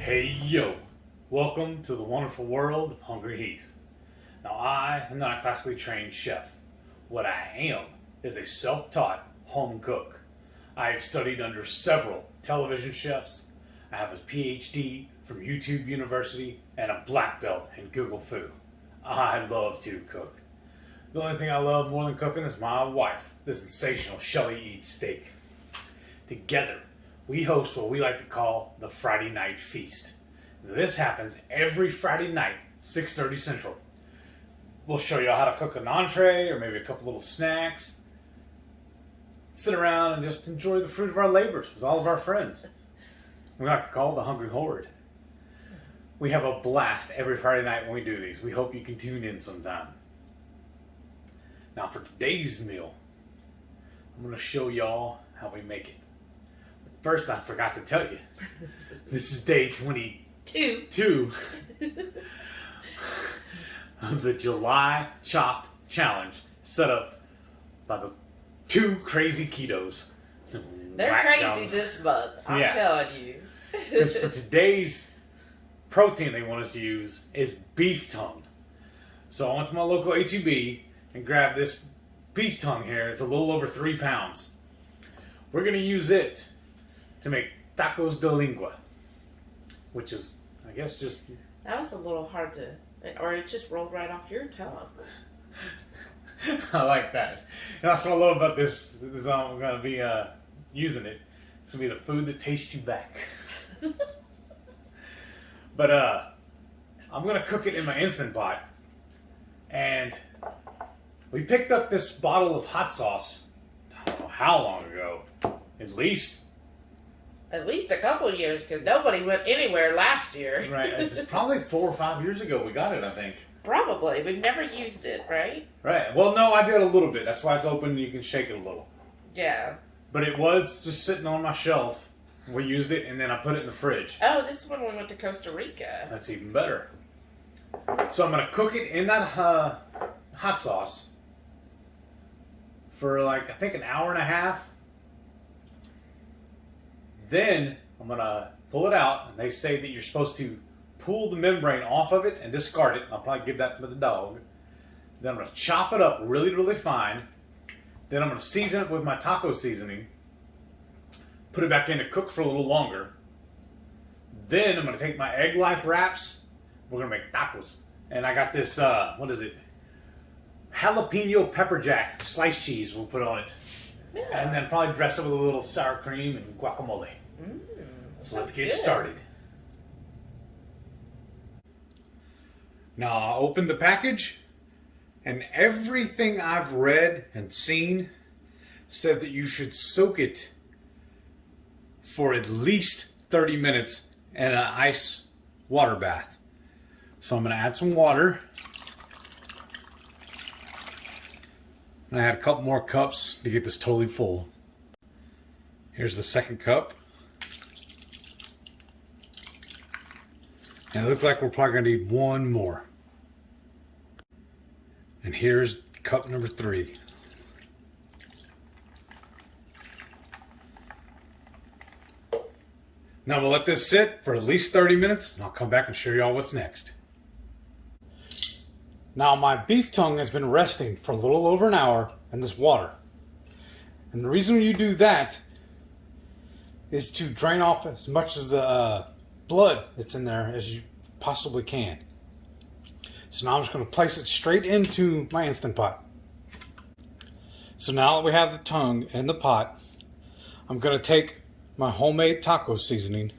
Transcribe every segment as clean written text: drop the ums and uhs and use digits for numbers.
Hey yo, welcome to the wonderful world of Hungry Heath. Now I am not a classically trained chef. What I am is a self-taught home cook. I have studied under several television chefs. I have a PhD from YouTube University and a black belt in Google Fu. I love to cook. The only thing I love more than cooking is my wife, the sensational Shelly Eats Steak. Together, we host what we like to call the Friday Night Feast. This happens every Friday night, 6:30 Central. We'll show you how to cook an entree or maybe a couple little snacks. Sit around and just enjoy the fruit of our labors with all of our friends. We like to call it the Hungry Horde. We have a blast every Friday night when we do these. We hope you can tune in sometime. Now for today's meal, I'm going to show y'all how we make it. First, I forgot to tell you, this is day 22 of the July Chopped Challenge, set up by the two crazy ketos. They're crazy this month, I'm telling you. Because for today's protein they want us to use is beef tongue. So I went to my local HEB and grabbed this beef tongue here. It's a little over 3 pounds. We're going to use it to make tacos de lengua, which is, I guess, just... That was a little hard to... Or it just rolled right off your tongue. I like that. And that's what I love about this. This is how I'm going to be using it. It's going to be the food that tastes you back. But I'm going to cook it in my Instant Pot. And we picked up this bottle of hot sauce, I don't know how long ago. At least a couple of years, because nobody went anywhere last year. Right. It's probably 4 or 5 years ago we got it, I think. Probably. We've never used it, right? Right. Well, no, I did a little bit. That's why it's open and you can shake it a little. Yeah. But it was just sitting on my shelf. We used it, and then I put it in the fridge. Oh, this is when we went to Costa Rica. That's even better. So I'm going to cook it in that hot sauce for like, I think, an hour and a half. Then I'm going to pull it out, and they say that you're supposed to pull the membrane off of it and discard it. I'll probably give that to the dog. Then I'm going to chop it up really, really fine. Then I'm going to season it with my taco seasoning. Put it back in to cook for a little longer. Then I'm going to take my egg life wraps. We're going to make tacos. And I got this, what is it? Jalapeno pepper jack sliced cheese we'll put on it. Yeah. And then probably dress it with a little sour cream and guacamole. So let's get started. Now I opened the package, and everything I've read and seen said that you should soak it for at least 30 minutes in an ice water bath. So I'm going to add some water. And I had a couple more cups to get this totally full. Here's the second cup. And it looks like we're probably going to need one more. And here's cup number 3. Now we'll let this sit for at least 30 minutes, and I'll come back and show y'all what's next. Now my beef tongue has been resting for a little over an hour in this water. And the reason you do that is to drain off as much of the blood that's in there as you possibly can. So now I'm just going to place it straight into my Instant Pot. So now that we have the tongue in the pot, I'm going to take my homemade taco seasoning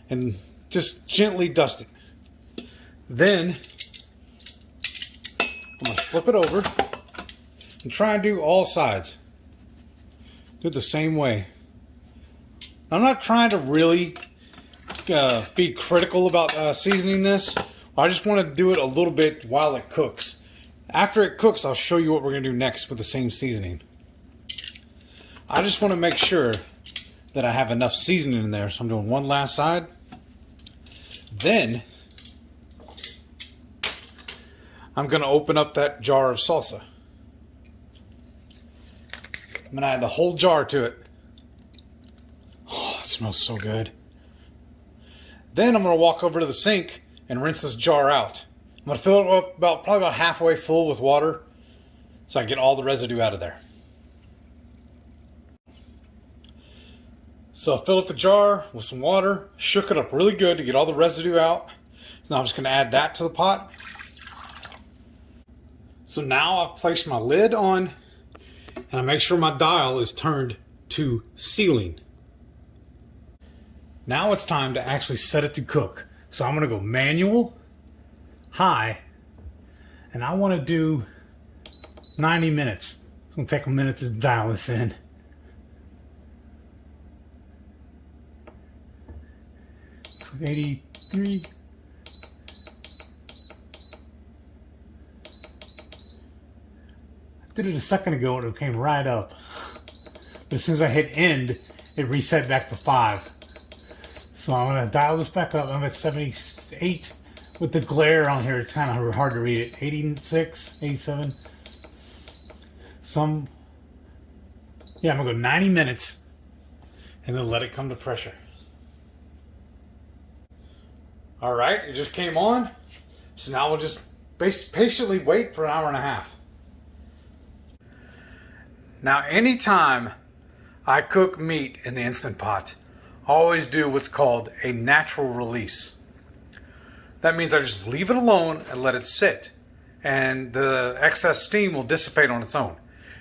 and just gently dust it. Then I'm going to flip it over and try and do all sides. Do it the same way. I'm not trying to really be critical about seasoning this. I just want to do it a little bit while it cooks. After it cooks, I'll show you what we're going to do next with the same seasoning. I just want to make sure that I have enough seasoning in there. So I'm doing one last side. Then I'm going to open up that jar of salsa. I'm going to add the whole jar to it. Oh, it smells so good. Then I'm going to walk over to the sink and rinse this jar out. I'm going to fill it up probably about halfway full with water so I can get all the residue out of there. So I filled up the jar with some water, shook it up really good to get all the residue out. So now I'm just going to add that to the pot. So now I've placed my lid on and I make sure my dial is turned to sealing. Now it's time to actually set it to cook. So I'm going to go manual, high, and I want to do 90 minutes. It's going to take a minute to dial this in. Looks like 83. I did it a second ago and it came right up. But as soon as I hit end, it reset back to 5. So I'm going to dial this back up. I'm at 78. With the glare on here, it's kind of hard to read it. 86, 87. Yeah, I'm going to go 90 minutes and then let it come to pressure. All right, it just came on. So now we'll just patiently wait for an hour and a half. Now, anytime I cook meat in the Instant Pot, I always do what's called a natural release. That means I just leave it alone and let it sit, and the excess steam will dissipate on its own.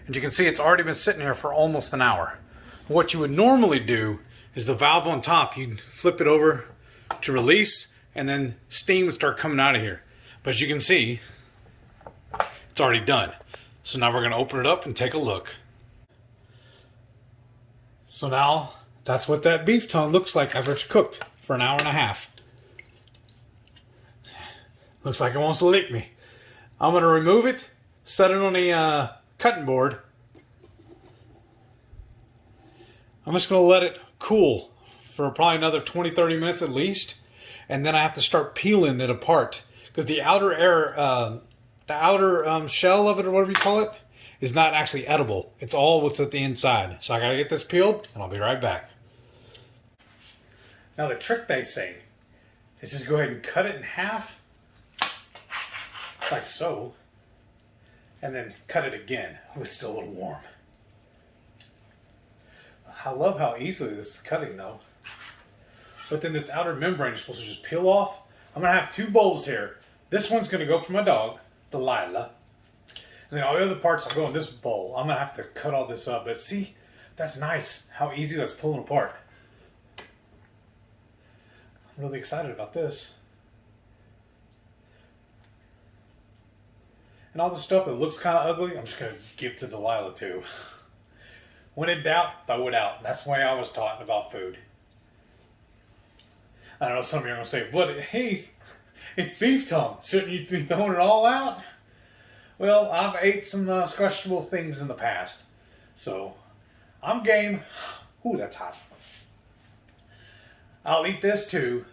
And you can see it's already been sitting here for almost an hour. What you would normally do is the valve on top, you'd flip it over to release, and then steam would start coming out of here. But as you can see, it's already done. So now we're going to open it up and take a look. So now, that's what that beef tongue looks like after it's cooked for an hour and a half. Looks like it wants to lick me. I'm going to remove it, set it on the cutting board. I'm just going to let it cool for probably another 20-30 minutes at least. And then I have to start peeling it apart. Because the outer shell of it, or whatever you call it, is not actually edible. It's all what's at the inside. So I got to get this peeled, and I'll be right back. Now the trick they say is just go ahead and cut it in half, like so, and then cut it again when it's still a little warm. I love how easily this is cutting though. But then this outer membrane is supposed to just peel off. I'm going to have 2 bowls here. This one's going to go for my dog, Delilah. And then all the other parts will go in this bowl. I'm going to have to cut all this up. But see, that's nice how easy that's pulling apart. I'm really excited about this. And all the stuff that looks kind of ugly, I'm just going to give to Delilah too. When in doubt, throw it out. That's the way I was taught about food. I know some of you are going to say, but Heath, it's beef tongue. Shouldn't you be throwing it all out? Well, I've ate some questionable things in the past. So, I'm game. Ooh, that's hot. I'll eat this too.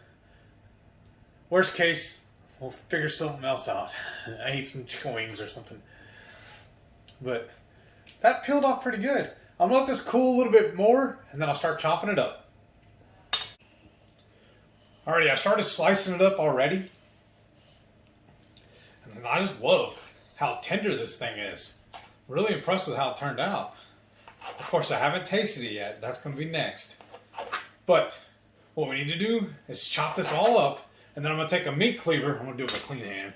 Worst case, we'll figure something else out. I eat some chicken wings or something. But that peeled off pretty good. I'm going to let this cool a little bit more, and then I'll start chopping it up. Alrighty, I started slicing it up already. And I just love how tender this thing is. Really impressed with how it turned out. Of course, I haven't tasted it yet. That's going to be next. But what we need to do is chop this all up, and then I'm going to take a meat cleaver. I'm going to do it with a clean hand.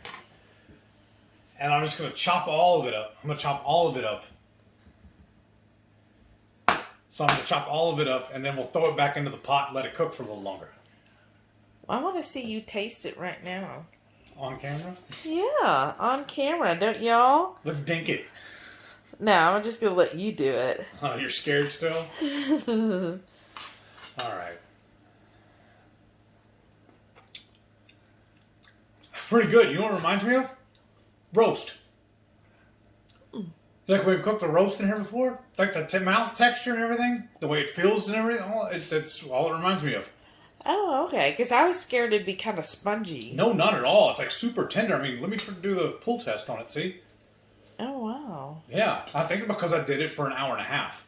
And I'm just going to chop all of it up. I'm going to chop all of it up. So I'm going to chop all of it up, and then we'll throw it back into the pot and let it cook for a little longer. I want to see you taste it right now. On camera? Yeah, on camera, don't y'all? Let's dink it. No, I'm just going to let you do it. Oh, you're scared still? Alright. Pretty good. You know what it reminds me of? Roast. Like when we cooked the roast in here before? Like the mouth texture and everything? The way it feels and everything? That's all it reminds me of. Oh, okay. Because I was scared it'd be kind of spongy. No, not at all. It's like super tender. I mean, let me do the pull test on it, see? Oh, wow. Yeah. I think because I did it for an hour and a half.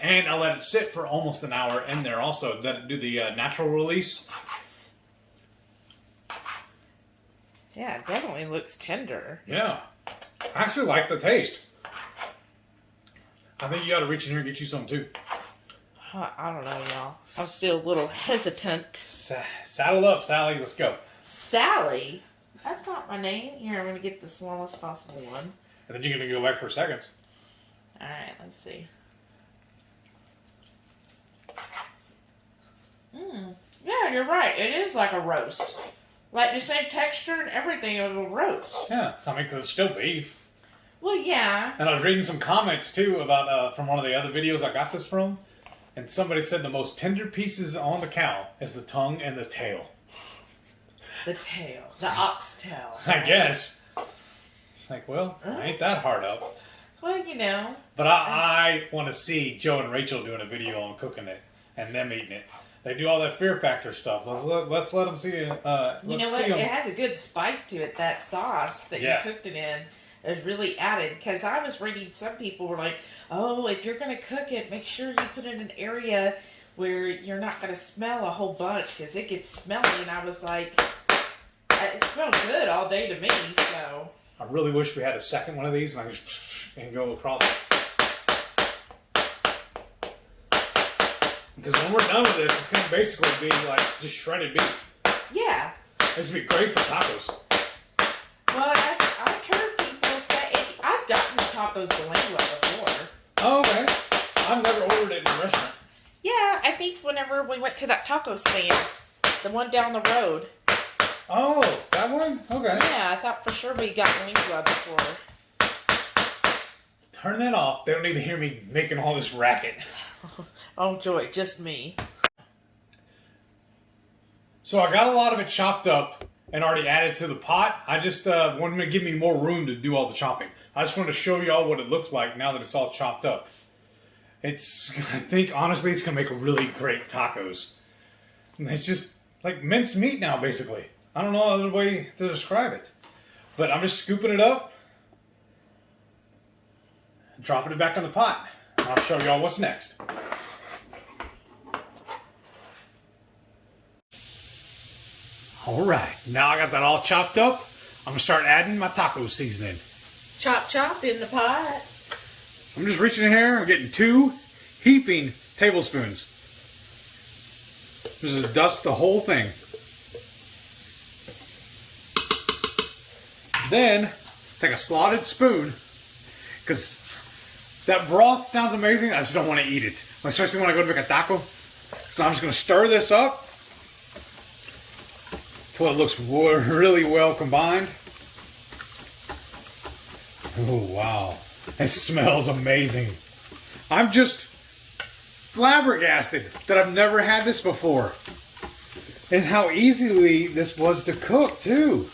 And I let it sit for almost an hour in there also. Let it do the natural release. Yeah, it definitely looks tender. Yeah. I actually like the taste. I think you got to reach in here and get you some too. I don't know, y'all. I'm still a little hesitant. Saddle up, Sally. Let's go. Sally? That's not my name. Here, I'm going to get the smallest possible one. And then you're going to go back for seconds. Alright, let's see. Yeah, you're right. It is like a roast. Like the same texture and everything of a roast. Yeah, I mean, because it's still beef. Well, yeah. And I was reading some comments too about from one of the other videos I got this from, and somebody said the most tender pieces on the cow is the tongue and the tail. The tail. The oxtail. I guess. It's like, well, I ain't that hard up. Well, you know. But I want to see Joe and Rachel doing a video on cooking it and them eating it. They do all that Fear Factor stuff. Let's let them see it. You know what? It has a good spice to it. That sauce that you cooked it in is really added. Because I was reading, some people were like, oh, if you're going to cook it, make sure you put it in an area where you're not going to smell a whole bunch. Because it gets smelly. And I was like, it smells good all day to me. So I really wish we had a second one of these and I just go across it. Because when we're done with this, it's going to basically be like just shredded beef. Yeah. This would be great for tacos. Well, I've heard people say, I've gotten tacos de lengua before. Oh, okay. I've never ordered it in a restaurant. Yeah, I think whenever we went to that taco stand, the one down the road. Oh, that one? Okay. Yeah, I thought for sure we got lengua before. Turn that off. They don't need to hear me making all this racket. Oh, joy, just me. So I got a lot of it chopped up and already added to the pot. I just wanted to give me more room to do all the chopping. I just wanted to show y'all what it looks like now that it's all chopped up. I think, honestly, it's going to make a really great tacos. And it's just like minced meat now, basically. I don't know other way to describe it. But I'm just scooping it up, dropping it back in the pot. I'll show y'all what's next. Alright, now I got that all chopped up. I'm going to start adding my taco seasoning. Chop in the pot. I'm just reaching in here. I'm getting 2 heaping tablespoons. Just dust the whole thing. Then, take a slotted spoon, because that broth sounds amazing. I just don't want to eat it, especially when I go to make a taco. So I'm just going to stir this up until it looks really well combined. Oh, wow. It smells amazing. I'm just flabbergasted that I've never had this before. And how easily this was to cook, too.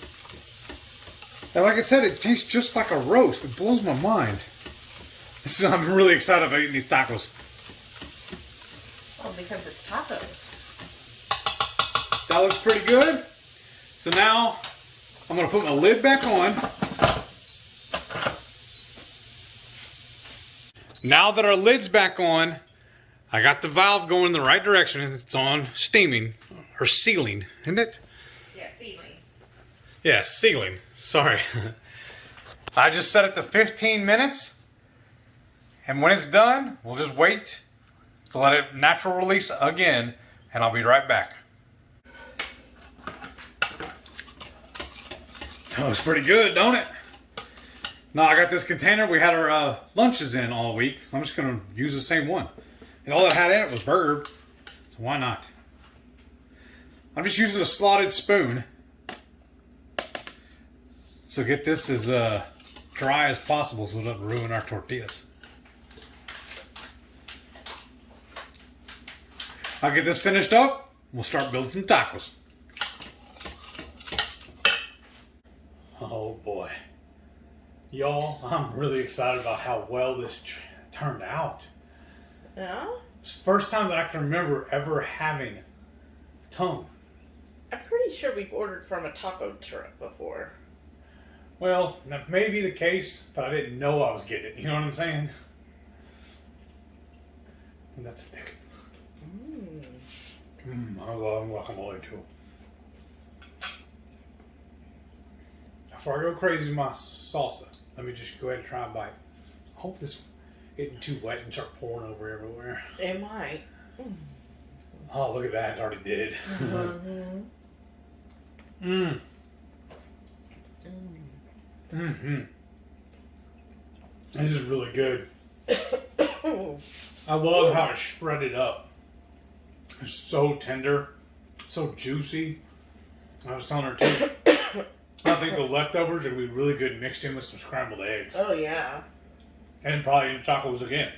And like I said, it tastes just like a roast. It blows my mind. So I'm really excited about eating these tacos. Oh, because it's tacos. That looks pretty good. So now, I'm going to put my lid back on. Now that our lid's back on, I got the valve going in the right direction. It's on steaming, or sealing, isn't it? Yeah, sealing. Yeah, sealing. Sorry. I just set it to 15 minutes. And when it's done, we'll just wait to let it natural release again. And I'll be right back. That was pretty good, don't it? Now I got this container. We had our lunches in all week. So I'm just going to use the same one. And all it had in it was burger. So why not? I'm just using a slotted spoon. So get this as dry as possible so it doesn't ruin our tortillas. I'll get this finished up. We'll start building some tacos. Oh boy. Y'all, I'm really excited about how well this turned out. Yeah? It's the first time that I can remember ever having tongue. I'm pretty sure we've ordered from a taco truck before. Well, that may be the case, but I didn't know I was getting it. You know what I'm saying? And that's thick. I love guacamole too. before I go crazy with my salsa, let me just go ahead and try a bite. I hope this isn't too wet and start pouring over everywhere. It might. Oh, look at that. It already did. Mm-hmm. Mmm. Mm-hmm. This is really good. I love how it's shredded up. It's so tender, so juicy. I was telling her too. I think the leftovers are going to be really good mixed in with some scrambled eggs. Oh, yeah. And probably in tacos again.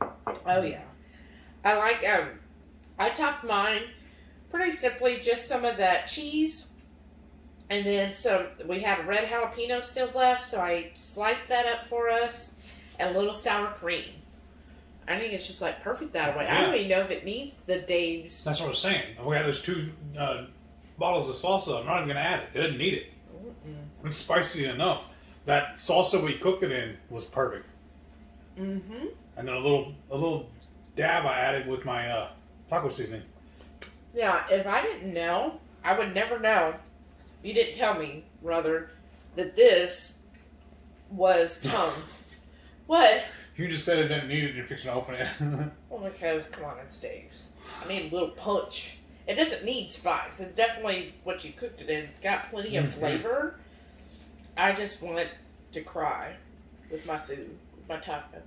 Oh, yeah. I like, I topped mine pretty simply, just some of that cheese. And then we had a red jalapeno still left, so I sliced that up for us. And a little sour cream. I think it's just like perfect that way. Yeah. I don't even know if it needs the Dave's. That's what I was saying. If we had those 2 bottles of salsa, I'm not even going to add it. It doesn't need it. Mm-mm. It's spicy enough. That salsa we cooked it in was perfect. Mm-hmm. And then a little dab I added with my taco seasoning. Yeah, if I didn't know, I would never know. You didn't tell me, rather, that this was tongue. What? You just said it didn't need it and you're fixing to open it. Well, because, come on, it's Dave's. I need a little punch. It doesn't need spice. It's definitely what you cooked it in. It's got plenty of flavor. I just want to cry with my food, with my taco.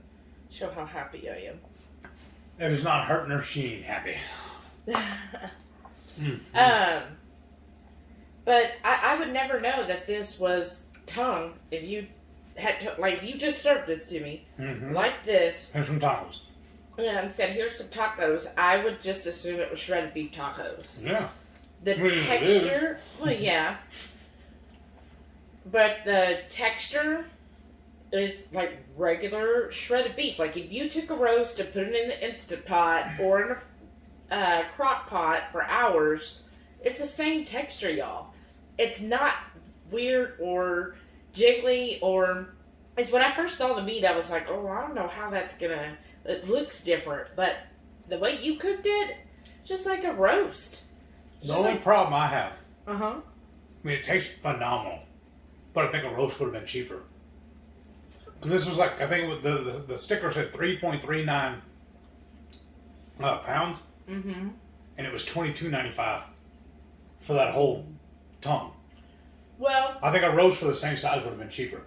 Show how happy I am. If it's not hurting her, she ain't happy. But I would never know that this was tongue if you had to, like, if you just served this to me like this. And some tacos. And said, here's some tacos, I would just assume it was shredded beef tacos. Yeah. The texture, well, yeah. But the texture is like regular shredded beef. Like if you took a roast and put it in the Instant Pot or in a crock pot for hours, it's the same texture, y'all. It's not weird or jiggly or... It's when I first saw the meat, I was like, oh, I don't know how that's gonna... It looks different, but the way you cooked it, just like a roast. The only problem I have... Uh-huh. I mean, it tastes phenomenal. But I think a roast would have been cheaper. Because this was like, I think it was the sticker said 3.39 pounds. Mm-hmm. And it was $22.95 for that whole tongue. Well... I think a roast for the same size would have been cheaper.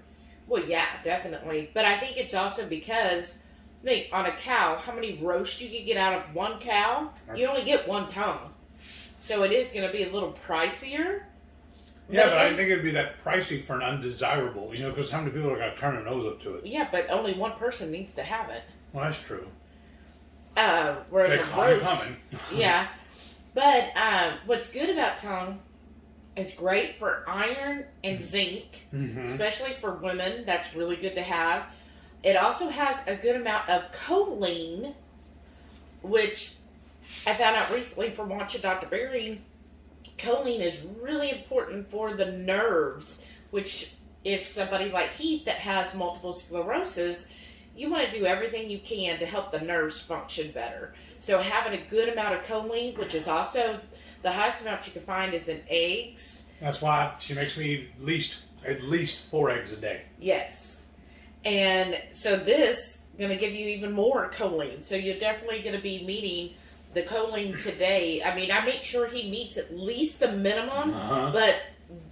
Well, yeah, definitely. But I think it's also because, think, on a cow, how many roasts you can get out of one cow? You only get one tongue. So it is going to be a little pricier. Yeah, but I think it would be that pricey for an undesirable, because how many people are going to turn their nose up to it? Yeah, but only one person needs to have it. Well, that's true. Whereas a roast... Yeah. But what's good about tongue, it's great for iron and zinc, especially for women. That's really good to have. It also has a good amount of choline, which I found out recently from watching Dr. Berry. Choline is really important for the nerves, which if somebody like Heath that has multiple sclerosis, you want to do everything you can to help the nerves function better. So having a good amount of choline, which is also the highest amount you can find is in eggs. That's why she makes me eat at least 4 eggs a day. Yes. And so this is going to give you even more choline. So you're definitely going to be meeting the choline today. I mean, I make sure he meets at least the minimum, but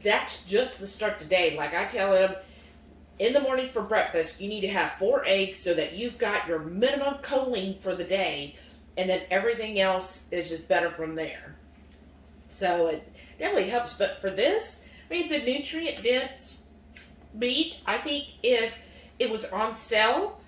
that's just the start today. Like I tell him, in the morning for breakfast, you need to have 4 eggs so that you've got your minimum choline for the day, and then everything else is just better from there. So it definitely helps. But for this, I mean, it's a nutrient-dense meat. I think if it was on sale,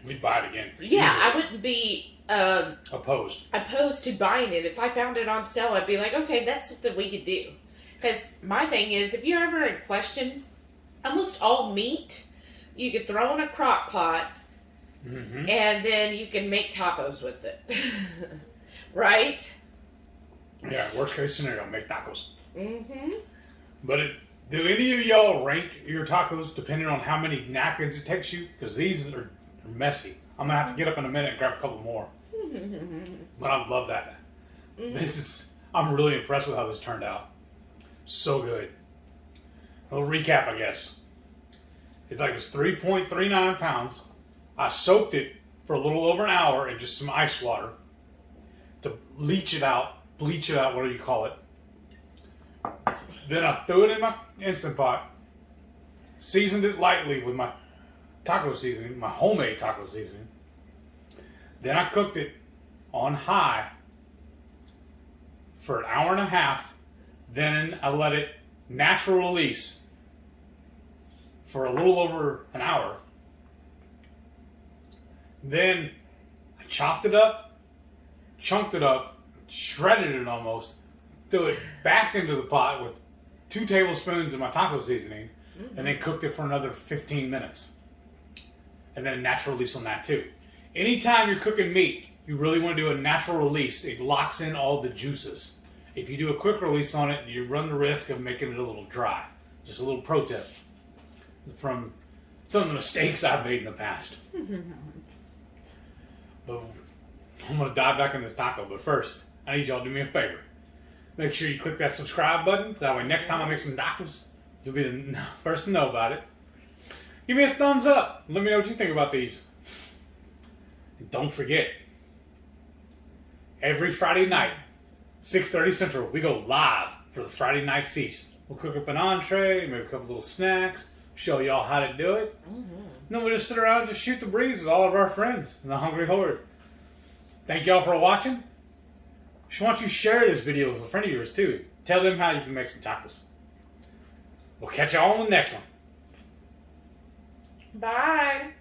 we'd buy it again. Yeah, easily. I wouldn't be opposed to buying it. If I found it on sale, I'd be like, okay, that's something we could do. Because my thing is, if you're ever in question, almost all meat you could throw in a crock pot, and then you can make tacos with it. Right? Yeah, worst case scenario, make tacos. Mm-hmm. But do any of y'all rank your tacos depending on how many napkins it takes you? Because these are messy. I'm going to have to get up in a minute and grab a couple more. But I love that. I'm really impressed with how this turned out. So good. A little recap, I guess. It's like it was 3.39 pounds. I soaked it for a little over an hour in just some ice water to bleach it out, whatever you call it. Then I threw it in my Instant Pot, seasoned it lightly with my taco seasoning, my homemade taco seasoning. Then I cooked it on high for an hour and a half. Then I let it natural release for a little over an hour. Then I chopped it up, chunked it up, shredded it almost, threw it back into the pot with 2 tablespoons of my taco seasoning, and then cooked it for another 15 minutes. And then a natural release on that too. Anytime you're cooking meat, you really want to do a natural release. It locks in all the juices. If you do a quick release on it, you run the risk of making it a little dry. Just a little pro tip from some of the mistakes I've made in the past. But I'm going to dive back in this taco. But first, I need y'all to do me a favor. Make sure you click that subscribe button. That way next time I make some tacos, you'll be the first to know about it. Give me a thumbs up. Let me know what you think about these. And don't forget, every Friday night, 6:30 Central, we go live for the Friday night feast. We'll cook up an entree, maybe a couple little snacks, show y'all how to do it. Then we'll just sit around and just shoot the breeze with all of our friends in the Hungry Horde. Thank y'all for watching. Just want you to share this video with a friend of yours too. Tell them how you can make some tacos. We'll catch y'all on the next one. Bye.